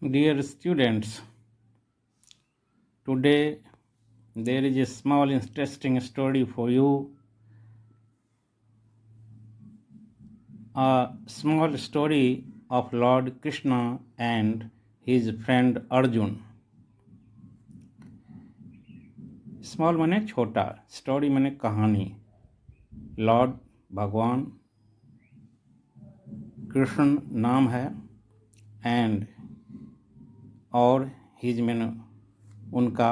Dear students, today there is a small interesting story for you. A small story of Lord Krishna and his friend Arjun. Small माने छोटा, story माने कहानी. Lord भगवान कृष्ण नाम है and और his मैंने उनका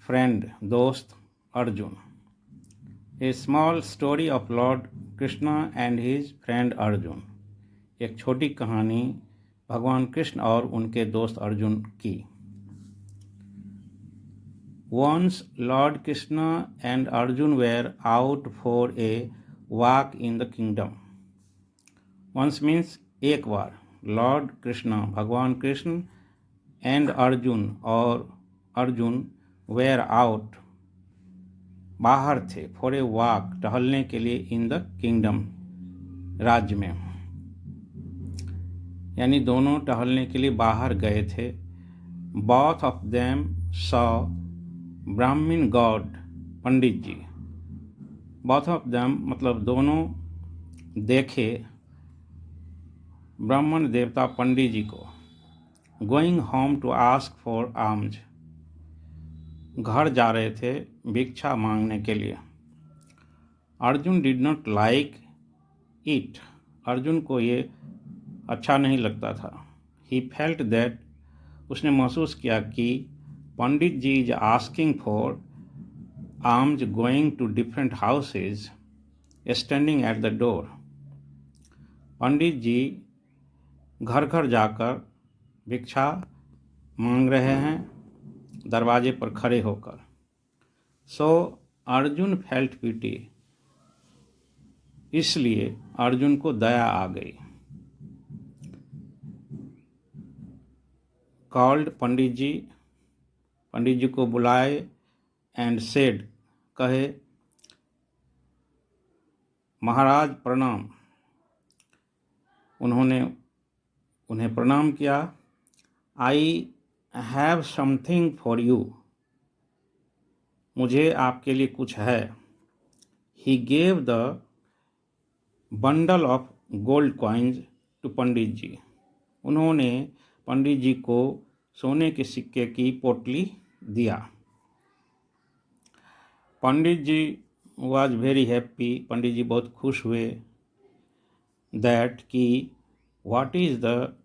friend दोस्त Arjun. A small story of Lord Krishna and his friend Arjun. एक छोटी कहानी भगवान कृष्ण और उनके दोस्त अर्जुन की. Once Lord Krishna and Arjun were out for a walk in the kingdom. Once means एक बार. Lord Krishna भगवान कृष्ण and Arjun और अर्जुन were out बाहर थे फॉर ए वॉक टहलने के लिए इन द किंगडम राज्य में, यानी दोनों टहलने के लिए बाहर गए थे. Both of them saw Brahmin god Pandit ji. Both of them मतलब दोनों देखे ब्राह्मण देवता पंडित जी को. Going home to ask for alms. घर जा रहे थे भिक्षा मांगने के लिए. Arjun did not like it. Arjun को ये अच्छा नहीं लगता था. He felt that. उसने महसूस किया कि Pandit ji is asking for alms going to different houses standing at the door. पंडित जी घर घर जाकर भिक्षा मांग रहे हैं दरवाजे पर खड़े होकर. सो अर्जुन फेल्ट पीटी. इसलिए अर्जुन को दया आ गई. कॉल्ड पंडित जी को बुलाए एंड सेड कहे महाराज प्रणाम. उन्होंने उन्हें प्रणाम किया. I have something for you. मुझे आपके लिए कुछ है. He gave the bundle of gold coins to Pandit ji. उन्होंने पंडित जी को सोने के सिक्के की पोटली दिया. पंडित जी वॉज वेरी हैप्पी. पंडित जी बहुत खुश हुए. दैट कि व्हाट इज़ द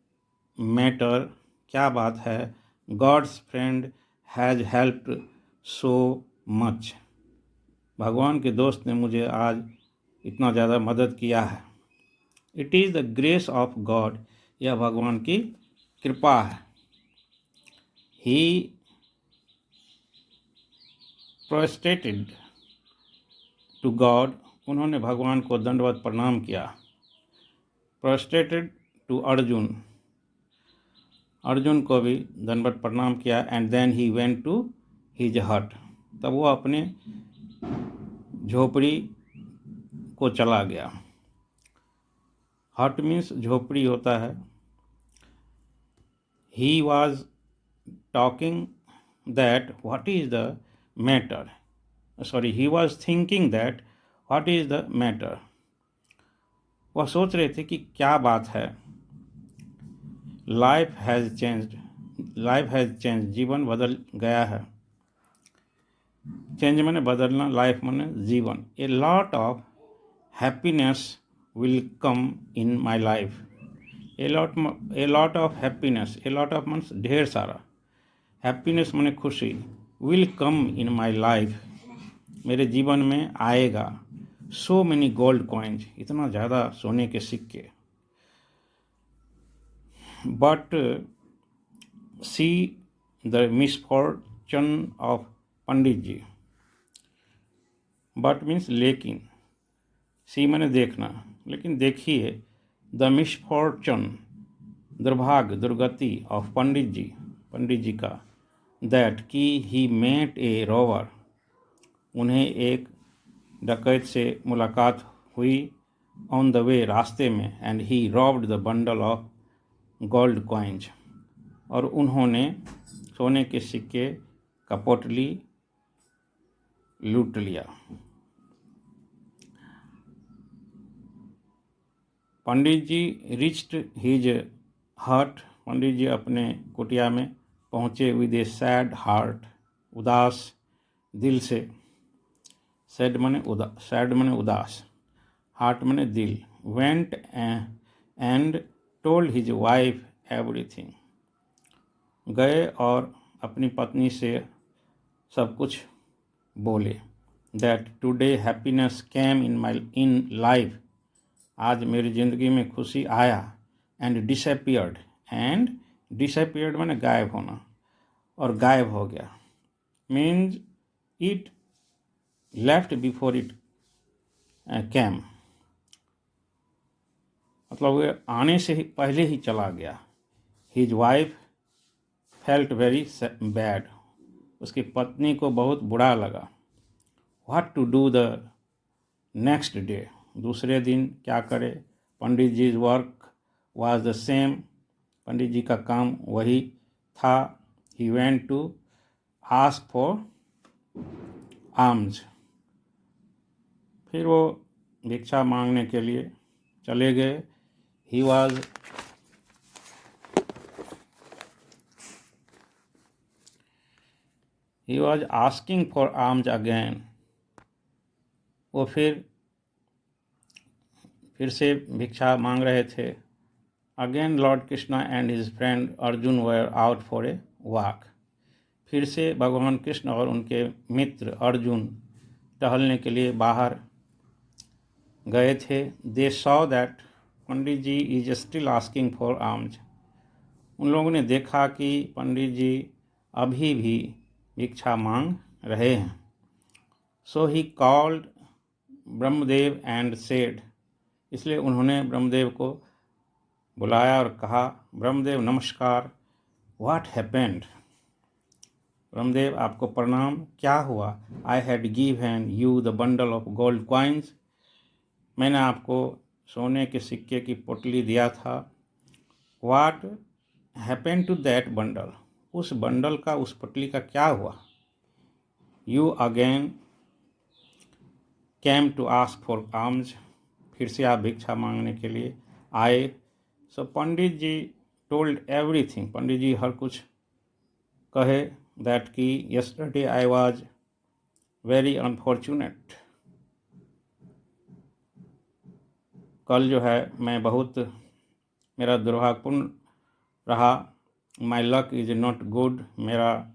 मैटर. क्या बात है. God's friend has helped so much. भगवान के दोस्त ने मुझे आज इतना ज़्यादा मदद किया है. It is the grace of God. यह भगवान की कृपा है. ही प्रोस्ट्रेटेड टू गॉड. उन्होंने भगवान को दंडवत प्रणाम किया. प्रोस्ट्रेटेड टू अर्जुन. अर्जुन को भी दंडवत प्रणाम किया. And then he went to his hut. तब वो अपने झोपड़ी को चला गया. हट मीन्स झोपड़ी होता है. He was talking that what is the matter. Sorry, he was thinking that what is the matter. वह सोच रहे थे कि क्या बात है. Life has changed. जीवन बदल गया है. चेंज माने बदलना, लाइफ माने जीवन. A lot of happiness will come in my life. A lot of happiness. A lot of means ढेर सारा. हैप्पीनेस माने खुशी. Will come in my life. मेरे जीवन में आएगा. So many gold coins. इतना ज़्यादा सोने के सिक्के. But see the misfortune of Pandit ji. But means लेकिन. सी मैंने देखना. लेकिन देखिए द मिसफॉर्चून दुर्भाग्य दुर्गति ऑफ पंडित जी का. दैट कि ही मेट ए रोवर. उन्हें एक डकैत से मुलाकात हुई ऑन द वे रास्ते में. And he robbed the bundle of gold coins, और उन्होंने सोने के सिक्के का पोटली लूट लिया। पंडित जी रिच्ड हिज हट, पंडित जी अपने कुटिया में पहुँचे विद ए सैड हार्ट, उदास दिल से। सैड मने उदास, हार्ट मने दिल। Went and told his wife everything, गए और अपनी पत्नी से सब कुछ बोले। That today happiness came in life, आज मेरी ज़िंदगी में खुशी आया। एंड डिसअपियर्ड माने गायब होना, और गायब हो गया। Means it left before it came, मतलब वह आने से ही पहले ही चला गया। His wife felt very bad, उसकी पत्नी को बहुत बुरा लगा। What to do the next day, दूसरे दिन क्या करे। Pandit ji work was the same, Pandit ji का काम वही था। He went to ask for arms, फिर वो भिक्षा मांगने के लिए चले गए। He was asking for alms again, वो फिर से भिक्षा मांग रहे थे। Again Lord Krishna and his friend Arjun were out for a walk, फिर से भगवान कृष्ण और उनके मित्र अर्जुन टहलने के लिए बाहर गए थे। They saw that Pandit ji is still asking for arms, उन लोगों ने देखा कि पंडित जी अभी भी भिक्षा मांग रहे हैं। So he called Brahmadev and said, इसलिए उन्होंने ब्रह्मदेव को बुलाया और कहा, ब्रह्मदेव नमस्कार। व्हाट हैपेंड, ब्रह्मदेव आपको प्रणाम, क्या हुआ। I had given you the bundle of gold coins, मैंने आपको सोने के सिक्के की पोटली दिया था। What happened to that bundle, उस बंडल का, उस पोटली का क्या हुआ। You again came to ask for arms, फिर से आप भिक्षा मांगने के लिए आए। सो पंडित जी टोल्ड एवरीथिंग, पंडित जी हर कुछ कहे। दैट कि yesterday I was very unfortunate, कल जो है मैं बहुत, मेरा दुर्भाग्यपूर्ण रहा। My luck is not good, मेरा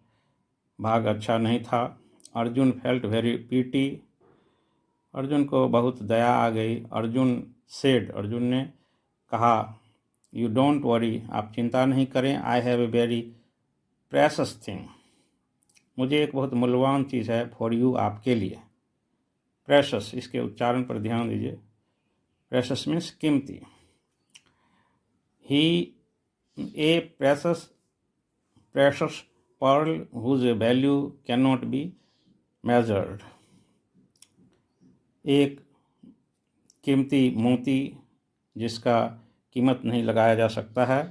भाग अच्छा नहीं था। Arjun felt very PT, Arjun को बहुत दया आ गई। अर्जुन सेड, अर्जुन ने कहा, यू डोंट वरी, आप चिंता नहीं करें। I have a very precious thing, मुझे एक बहुत मूल्यवान चीज़ है फॉर यू, आपके लिए। प्रेशस, इसके उच्चारण पर ध्यान दीजिए। प्रेशस मीन्स कीमती। He a precious pearl whose value can not be measured, एक कीमती मोती जिसका कीमत नहीं लगाया जा सकता है।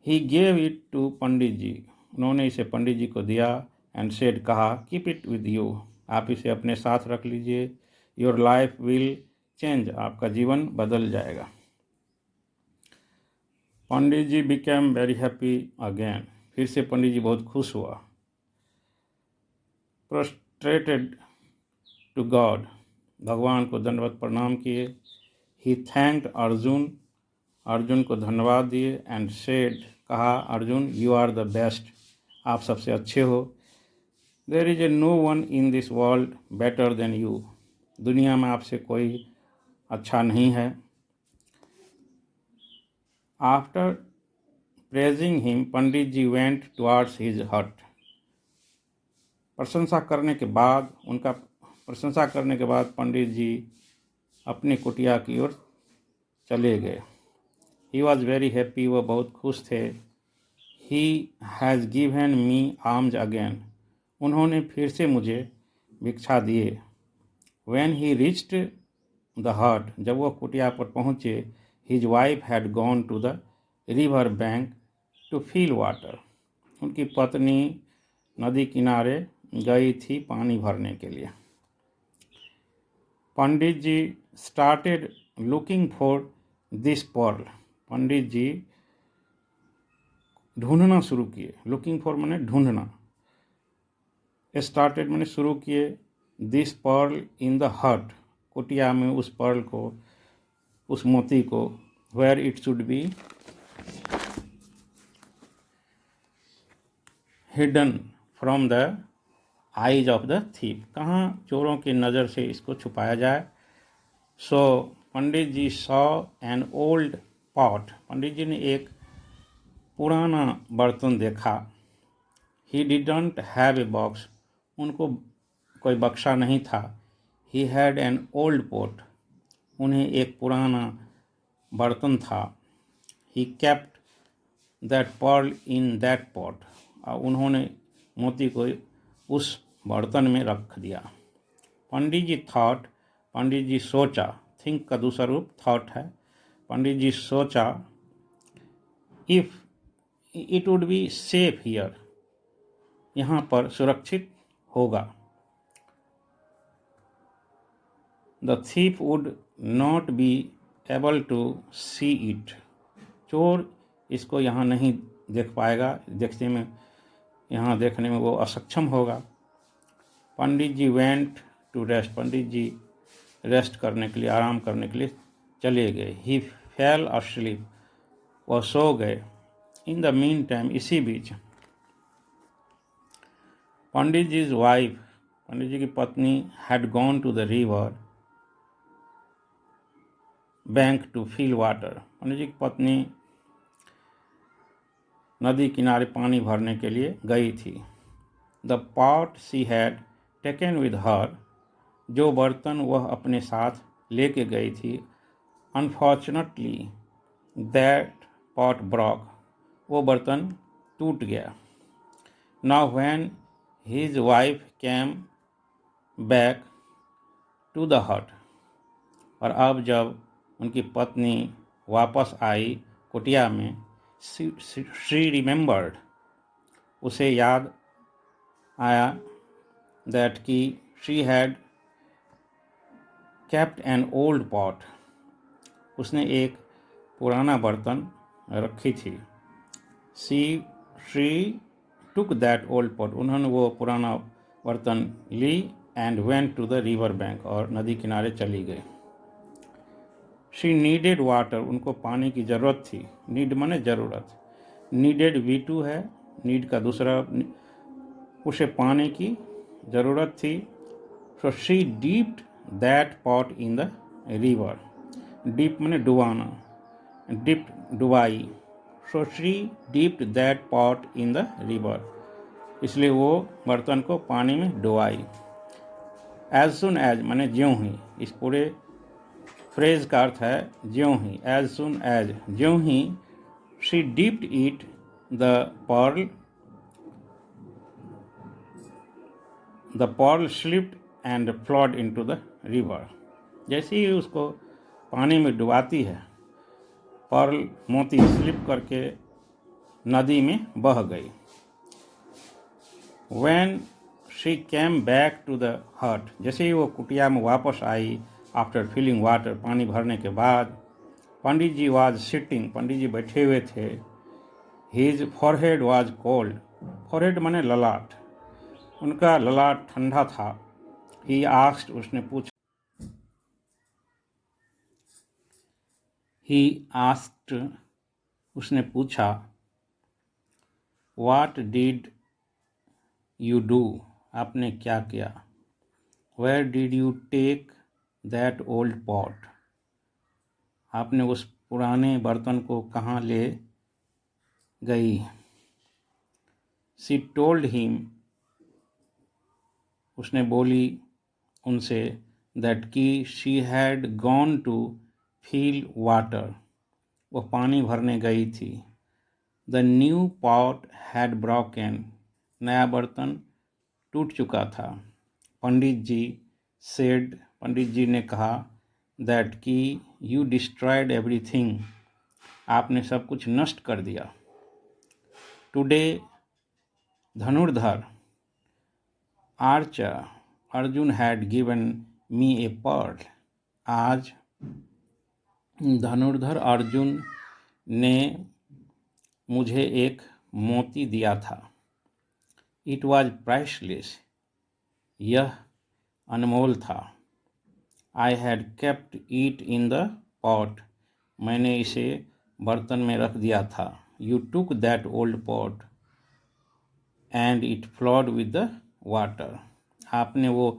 He gave it to Pandit ji, उन्होंने इसे पंडित जी को दिया। एंड सेड, कहा, कीप इट विद यू, आप इसे अपने साथ रख लीजिए। योर लाइफ विल चेंज, आपका जीवन बदल जाएगा। पंडित जी बिकेम वेरी हैप्पी अगेन, फिर से पंडित जी बहुत खुश हुआ। प्रोस्ट्रेटेड टू गॉड, भगवान को दंडवत प्रणाम किए। ही थैंक्ड अर्जुन, अर्जुन को धन्यवाद दिए। एंड सेड, कहा, Arjun you are the best, आप सबसे अच्छे हो। There is a no one in this world better than you, दुनिया में आपसे कोई अच्छा नहीं है। After praising him Pandit ji went towards his hut, प्रशंसा करने के बाद, उनका प्रशंसा करने के बाद पंडित जी अपनी कुटिया की ओर चले गए। ही वॉज वेरी हैप्पी, वह बहुत खुश थे। He has given me arms again, उन्होंने फिर से मुझे भिक्षा दिए। व्हेन ही रिच्ड द हट, जब वह कुटिया पर पहुँचे, his wife had gone to the river bank to fill water. उनकी पत्नी नदी किनारे गई थी पानी भरने के लिए। Pandit ji started looking for this pearl. Pandit ji ढूंढना शुरू किए। लुकिंग फॉर माने ढूंढना, स्टार्टेड माने शुरू किए, दिस पर्ल इन द हट, कुटिया में उस पर्ल को, उस मोती को, where it should be hidden from the eyes of the thief, कहाँ चोरों की नज़र से इसको छुपाया जाए। So Pandit ji saw an old pot, Pandit ji ने एक पुराना बर्तन देखा। He didn't have a box, उनको कोई बक्सा नहीं था। He had an old pot, उन्हें एक पुराना बर्तन था। He kept that pearl in that pot, उन्होंने मोती को उस बर्तन में रख दिया। पंडित जी थॉट, पंडित जी सोचा, थिंक का दूसरा रूप थॉट है। पंडित जी सोचा, if it would be safe here, यहाँ पर सुरक्षित होगा। The thief would not be able to see it, चोर इसको यहाँ नहीं देख पाएगा, देखने में, यहाँ देखने में वो असक्षम होगा। Pandit ji went to rest, Pandit ji rest करने के लिए, आराम करने के लिए चले गए। ही फेल अस्लीप, वह सो गए। इन द मीन टाइम, इसी बीच पंडित जी वाइफ, पंडित जी की पत्नी had gone to the river bank to fill water, Pandit ji की पत्नी नदी किनारे पानी भरने के लिए गई थी। The pot she had taken with her, जो बर्तन वह अपने साथ लेके गई थी, अनफॉर्चुनेटली दैट पॉट ब्रॉक, वो बर्तन टूट गया। Now when his wife came back to the hut, और अब जब उनकी पत्नी वापस आई कुटिया में, शी रिमेंबर्ड, उसे याद आया, दैट कि she had kept an old pot, उसने एक पुराना बर्तन रखी थी। She took that old pot, उन्होंने वो पुराना बर्तन ली, and went to the river bank, और नदी किनारे चली गई। शी नीडेड वाटर, उनको पानी की ज़रूरत थी। नीड माने ज़रूरत, नीडेड V2 है, नीड का दूसरा, उसे पानी की ज़रूरत थी। So she dipped that pot in the river, dip माने डुबाना, डिप्ड डुबाई। So she dipped that pot in the river, इसलिए वो बर्तन को पानी में डुबाई। एज सुन एज माने ज्यों ही, इस पूरे फ्रेज का अर्थ है ज्यों ही, एज सुन एज, ज्यों ही, she dipped it the pearl slipped and flowed into the river, जैसे ही उसको पानी में डुबाती है, पर्ल मोती स्लिप करके नदी में बह गई। When she came back to the hut, जैसे ही वो कुटिया में वापस आई, आफ्टर फिलिंग वाटर, पानी भरने के बाद, पंडित जी वाज सिटिंग, पंडित जी बैठे हुए थे। His forehead was cold, forehead माने ललाट, उनका ललाट ठंडा था। ही आस्क्ड, उसने पूछा, ही आस्क्ड, उसने पूछा, व्हाट डिड यू डू, आपने क्या किया। Where did you take that old pot, आपने उस पुराने बर्तन को कहाँ ले गई। शी टोल्ड हिम, उसने बोली उनसे, दैट कि she had gone to fill water, वह पानी भरने गई थी। The new pot had broken, नया बर्तन टूट चुका था। पंडित जी सेड, पंडित जी ने कहा, दैट कि यू डिस्ट्रॉयड एवरीथिंग, आपने सब कुछ नष्ट कर दिया। टुडे धनुर्धर archer Arjun had given me a pearl. आज धनुर्धर अर्जुन ने मुझे एक मोती दिया था। इट वॉज प्राइसलेस, यह अनमोल था। आई had kept it in the pot, मैंने इसे बर्तन में रख दिया था। You took that old pot and it flawed with the water. आपने वो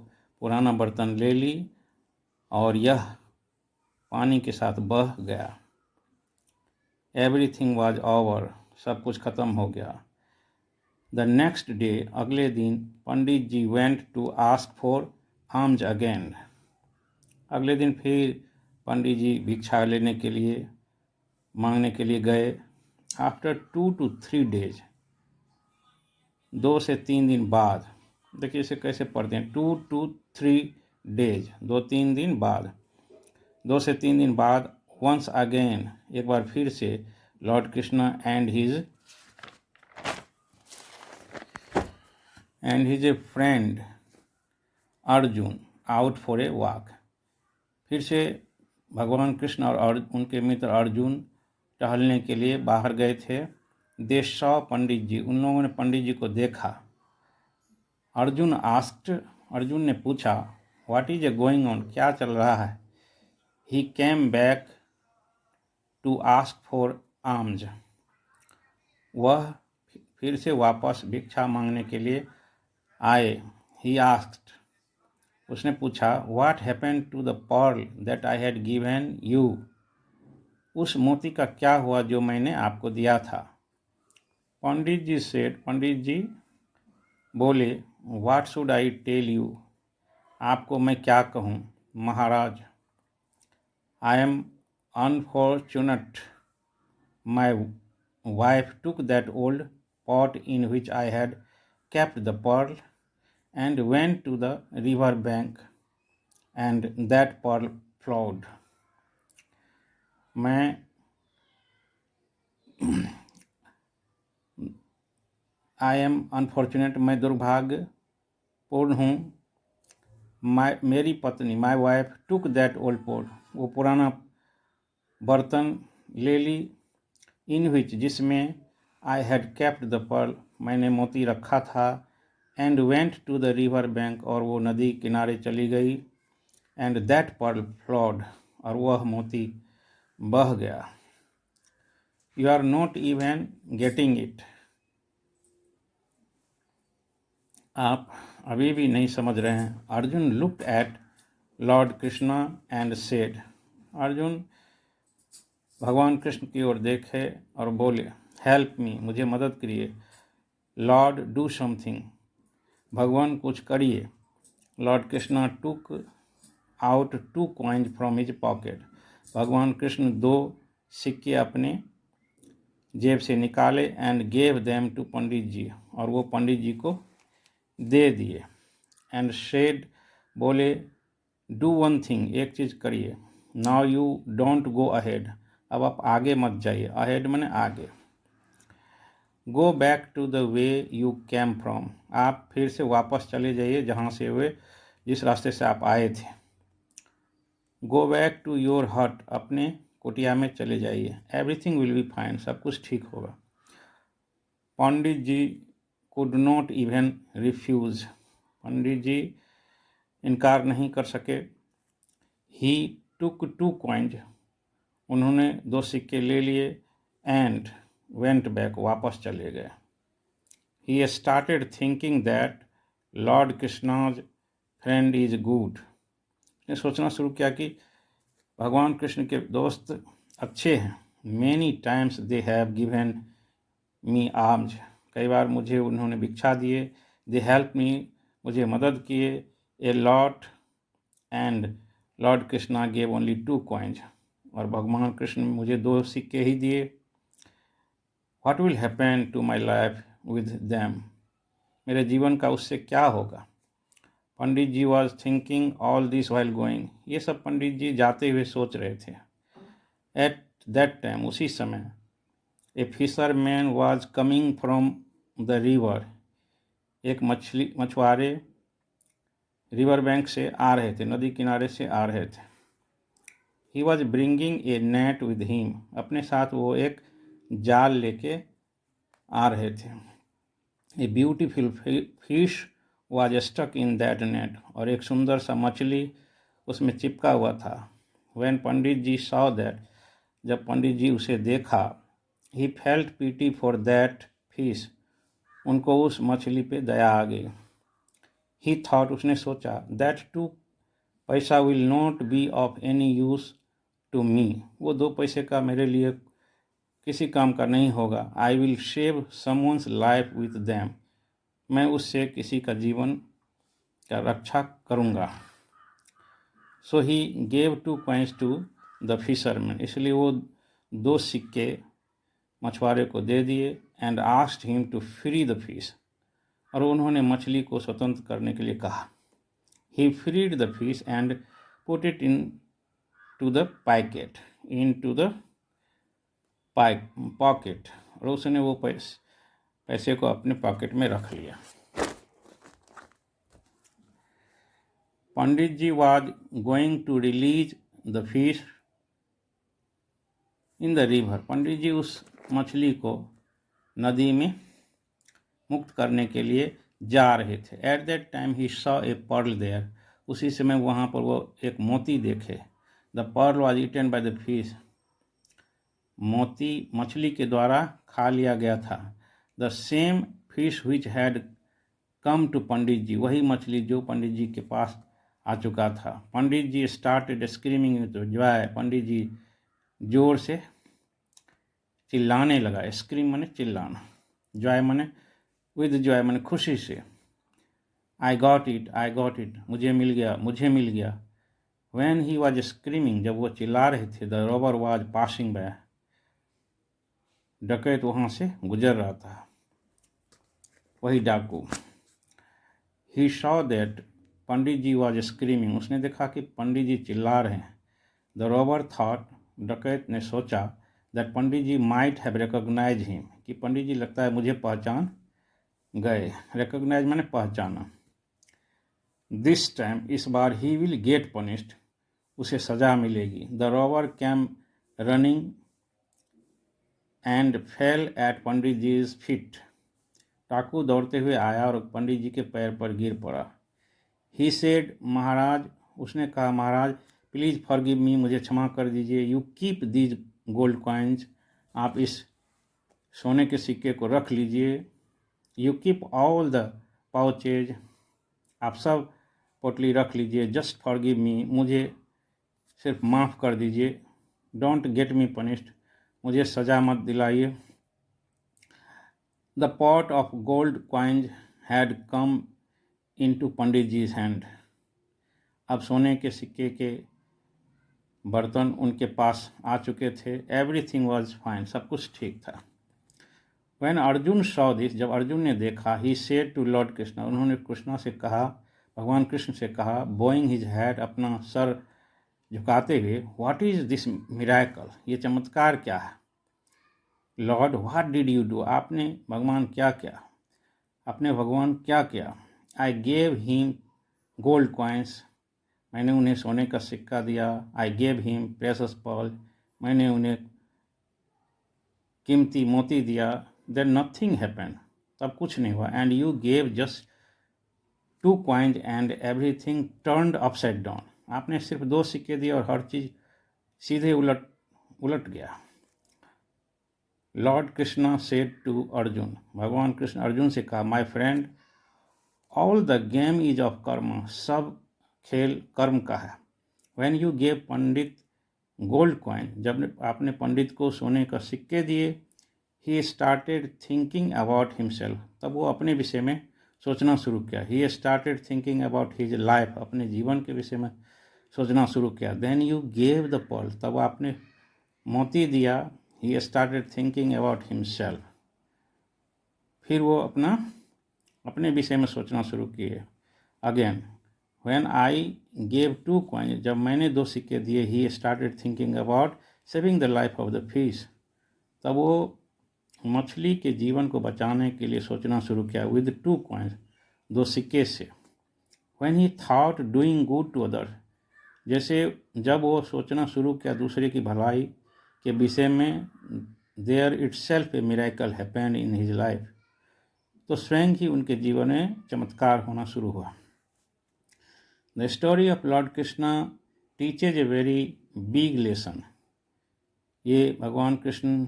पुराना बर्तन ले ली और यह पानी के साथ बह गया। एवरीथिंग वॉज ओवर, सब कुछ खत्म हो गया। द नेक्स्ट डे, अगले दिन, Pandit ji went to ask for alms again. अगले दिन फिर पंडित जी भिक्षा लेने के लिए मांगने के लिए गए। आफ्टर 2 to 3 days, 2 से 3 दिन बाद, देखिए इसे कैसे पढ़ते हैं, 2 to 3 days, 2-3 दिन बाद, 2 से 3 दिन बाद, वंस अगेन, एक बार फिर से, Lord Krishna and his A friend Arjun out for a walk. फिर से भगवान कृष्ण और उनके मित्र अर्जुन टहलने के लिए बाहर गए थे। दे सॉ पंडित जी, उन लोगों ने पंडित जी को देखा। अर्जुन ने पूछा, what is a going on, क्या चल रहा है। He came back to ask for alms, वह फिर से वापस भिक्षा मांगने के लिए आए। ही आस्क्ड, उसने पूछा, what happened to the pearl that I had given you, उस मोती का क्या हुआ जो मैंने आपको दिया था। पंडित जी सेड, पंडित जी बोले, what should I tell you, आपको मैं क्या कहूँ महाराज। I am unfortunate, my wife took that old pot in which I had kept the pearl and went to the river bank and that pearl flowed. I am unfortunate, मैं दुर्भाग्यपूर्ण हूँ। मेरी पत्नी, my wife took that old pot, वो पुराना बर्तन ले ली, इन विच, जिसमें, I had kept the pearl, मैंने मोती रखा था, and went to the river bank, और वो नदी किनारे चली गई, एंड दैट पर्ल फ्लॉड, और वह मोती बह गया। You are not even getting it, आप अभी भी नहीं समझ रहे हैं। Arjun looked at lord Krishna and said, Arjun भगवान कृष्ण की ओर देखे और बोले, हेल्प मी, मुझे मदद करिए। लॉर्ड डू समथिंग, भगवान कुछ करिए। Lord Krishna took out 2 coins from his pocket, भगवान कृष्ण 2 सिक्के अपने जेब से निकाले, and gave them to Pandit ji, और वो पंडित जी को दे दिए। एंड सेड, बोले, डू वन थिंग, एक चीज़ करिए। Now you don't go ahead, अब आप आगे मत जाइए। अहेड माने आगे। Go back to the way you came from, आप फिर से वापस चले जाइए जहाँ से वे, जिस रास्ते से आप आए थे। गो बैक टू योर हट, अपने कुटिया में चले जाइए। एवरीथिंग विल बी फाइन, सब कुछ ठीक होगा। पंडित जी कुड नॉट इवन रिफ्यूज़, पंडित जी इनकार नहीं कर सके। ही टुक 2 coins, उन्होंने 2 सिक्के ले लिए, एंड वेंट बैक, वापस चले गए। ही started thinking that Lord Krishna's friend is good, ने सोचना शुरू किया कि भगवान कृष्ण के दोस्त अच्छे हैं। Many times they have given me arms, कई बार मुझे उन्होंने भिक्षा दिए। दे हेल्प मी, मुझे मदद किए। A lot, and Lord Krishna gave only 2 coins, और भगवान कृष्ण मुझे 2 सिक्के ही दिए। What will happen to my life with them, मेरे जीवन का उससे क्या होगा। Pandit ji was thinking all this while going, ये सब पंडित जी जाते हुए सोच रहे थे। एट दैट टाइम, उसी समय, a fisherman was coming from the river, एक मछुआरे रिवर बैंक से आ रहे थे, नदी किनारे से आ रहे थे। He was bringing a net with him, अपने साथ वो एक जाल लेके आ रहे थे। A beautiful fish was stuck in that net, और एक सुंदर सा मछली उसमें चिपका हुआ था। When Pandit ji saw that, जब पंडित जी उसे देखा, he felt pity for that fish, उनको उस मछली पे दया आ गई। ही थॉट, उसने सोचा, that two paisa will not be of any use to me, वो 2 पैसे का मेरे लिए किसी काम का नहीं होगा। I will save someone's life with them, मैं उससे किसी का जीवन का रक्षा करूँगा। So he gave 2 coins to the fisherman, इसलिए वो 2 सिक्के मछुआरे को दे दिए। And asked him to free the fish, और उन्होंने मछली को स्वतंत्र करने के लिए कहा। He freed the fish and put it into the packet, into the pocket, और उसने वो पैसे को अपने पॉकेट में रख लिया। Pandit ji was going to release the fish in the river, Pandit ji उस मछली को नदी में मुक्त करने के लिए जा रहे थे। At that time he saw a pearl there, उसी समय वहाँ पर वो एक मोती देखे। The pearl was eaten by the fish, मोती मछली के द्वारा खा लिया गया था। The same fish which had come to Pandit ji, वही मछली जो पंडित जी के पास आ चुका था। पंडित ji started screaming with Joy, पंडित जी जोर से चिल्लाने लगा। स्क्रीम माने चिल्लाना, जॉय माने विद जॉय माने खुशी से। I got it, I got it, मुझे मिल गया, मुझे मिल गया। व्हेन ही वॉज स्क्रीमिंग, जब वो चिल्ला रहे थे, the robber was passing by, डकैत वहाँ से गुजर रहा था, वही डाकू। He saw that, Pandit ji was screaming, उसने देखा कि पंडित जी चिल्ला रहे हैं। द रॉबर थॉट, डकैत ने सोचा, that Pandit ji might have recognise him, कि पंडित जी लगता है मुझे पहचान गए। रिकॉग्नाइज माने पहचाना। दिस टाइम, इस बार, ही विल गेट पनिश्ड, उसे सजा मिलेगी। The robber came running and fell at Pandit ji's feet, डाकू दौड़ते हुए आया और पंडित जी के पैर पर गिर पड़ा। ही सेड, महाराज, उसने कहा, महाराज प्लीज़ फॉरगिव मी, मुझे क्षमा कर दीजिए। You keep these gold coins, आप इस सोने के सिक्के को रख लीजिए। You keep all the pouches, आप सब पोटली रख लीजिए। जस्ट फॉरगिव मी, मुझे सिर्फ माफ़ कर दीजिए। डोंट गेट मी पनिश्ड, मुझे सज़ा मत दिलाइए। The pot of gold coins had come into Pandit ji's hand, अब सोने के सिक्के के बर्तन उनके पास आ चुके थे। एवरीथिंग वॉज फाइन, सब कुछ ठीक था। व्हेन अर्जुन सॉ दिस, जब अर्जुन ने देखा, he said to lord Krishna, उन्होंने कृष्णा से कहा, भगवान कृष्ण से कहा, बोइंग हिज हेड, अपना सर झुकाते हुए, व्हाट इज दिस मिराकल, ये चमत्कार क्या है। Lord what did you do, आपने भगवान क्या किया, आपने भगवान क्या किया। I gave him gold coins, मैंने उन्हें सोने का सिक्का दिया। I gave him precious pearl, मैंने उन्हें कीमती मोती दिया। देन नथिंग हैपेंड, तब कुछ नहीं हुआ। And you gave just 2 coins and everything turned upside down, आपने सिर्फ 2 सिक्के दिए और हर चीज़ सीधे उलट गया। Lord Krishna said to Arjun, भगवान कृष्ण अर्जुन से कहा, my friend all the game is of karma, सब खेल कर्म का है। When you gave Pandit gold coin, जब आपने पंडित को सोने का सिक्के दिए, he started thinking about himself, तब वो अपने विषय में सोचना शुरू किया। He started thinking about his life, अपने जीवन के विषय में सोचना शुरू किया। Then you gave the Perl, तब आपने मोती दिया। ही स्टार्टेड थिंकिंग अबाउट हिमसेल्फ, फिर वो अपने विषय में सोचना शुरू किए। Again when I gave 2 coins, जब मैंने 2 सिक्के दिए, he started thinking about saving the life of the fish. तब वो मछली के जीवन को बचाने के लिए सोचना शुरू किया विद 2 कॉइन्स, 2 सिक्के से। When he thought doing good to other, जैसे जब वो सोचना शुरू किया दूसरे की भलाई के विषय में, there itself a miracle happened in his life, तो स्वयं ही उनके जीवन में चमत्कार होना शुरू हुआ। The story of Lord Krishna teaches a very big lesson. ये भगवान कृष्ण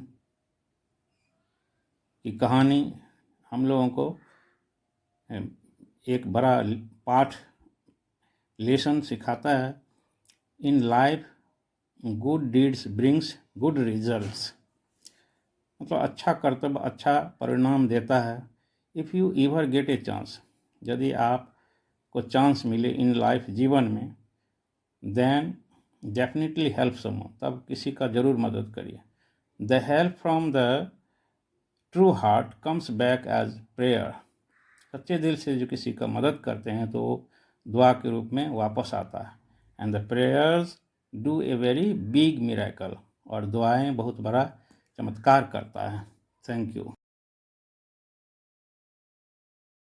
की कहानी हम लोगों को एक बड़ा पाठ, लेसन सिखाता है। In life good deeds brings good results, मतलब अच्छा कर्तव्य अच्छा परिणाम देता है। If you ever get a chance, यदि आपको चांस मिले इन लाइफ जीवन में, देन डेफिनेटली हेल्प समवन, तब किसी का ज़रूर मदद करिए। The help from the true heart comes back as prayer. सच्चे दिल से जो किसी का मदद करते हैं तो वो दुआ के रूप में वापस आता है। And the prayers do a very big miracle, और दुआएं बहुत बड़ा चमत्कार करता है। Thank you.